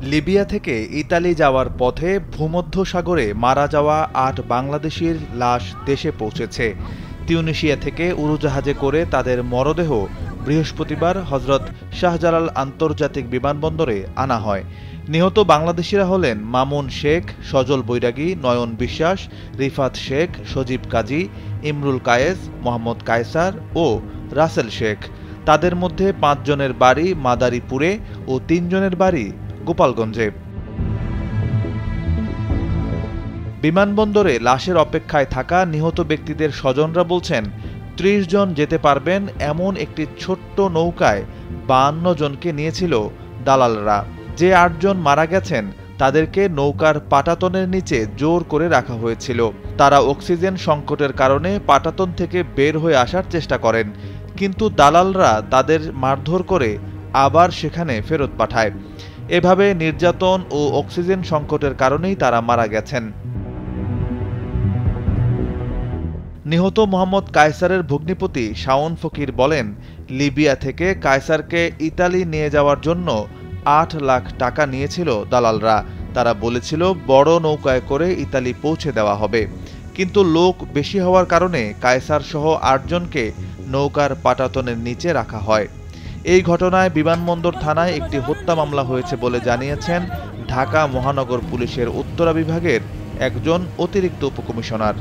Libya থেকে Italy যাওয়ার পথে ভূমধ্যসাগরে মারা যাওয়া ৮ বাংলাদেশির লাশ দেশে পৌঁছেছে। তিউনিসিয়া থেকে উড়োজাহাজে করে তাদের মরদেহ বৃহস্পতিবার হজরত শাহজালাল আন্তর্জাতিক বিমানবন্দরে আনা হয়। নিহত বাংলাদেশিরা হলেন মামুন শেখ, সজল বৈরাগী, নয়ন বিশ্বাস, রিফাত শেখ, সজীব কাজী, ইমরুল কায়েস, মোহাম্মদ কায়সার ও রাসেল শেখ। তাদের মধ্যে ৫ জনের বাড়ি মাদারীপুরে ও ৩ জনের বাড়ি গোপালগঞ্জে। বিমানবন্দরে লাশের অপেক্ষায় থাকা নিহত ব্যক্তিদের স্বজনরা বলছেন, ৩০ জন যেতে পারবেন এমন একটি ছোট্ট নৌকায় ৫২ জনকে নিয়েছিল দালালরা। যে ৮ জন মারা গেছেন তাদেরকে নৌকার পাটাতনের নিচে জোর করে রাখা হয়েছিল। তারা অক্সিজেন সংকটের কারণে পাটাতন থেকে বের হয়ে আসার চেষ্টা করেন, কিন্তু দালালরা তাদের মারধর করে আবার সেখানে ফেরত পাঠায়। এভাবে নির্যাতন ও অক্সিজেন সংকটের কারণেই তারা মারা গেছেন। নিহত মোহাম্মদ কায়সারের ভগ্নিপতি শাওন ফকির বলেন, লিবিয়া থেকে কায়সারকে ইতালি নিয়ে যাওয়ার জন্য ৮ লাখ টাকা নিয়েছিল দালালরা। তারা বলেছিল বড় নৌকায় করে ইতালি পৌঁছে দেওয়া হবে, কিন্তু লোক বেশি হওয়ার কারণে কায়সার সহ ৮ জনকে নৌকার পাটাতনের নিচে রাখা হয়। এই ঘটনায় বিমানবন্দর থানায় একটি হত্যা মামলা হয়েছে বলে জানিয়েছেন ঢাকা মহানগর পুলিশের উত্তরা বিভাগের একজন অতিরিক্ত উপকমিশনার।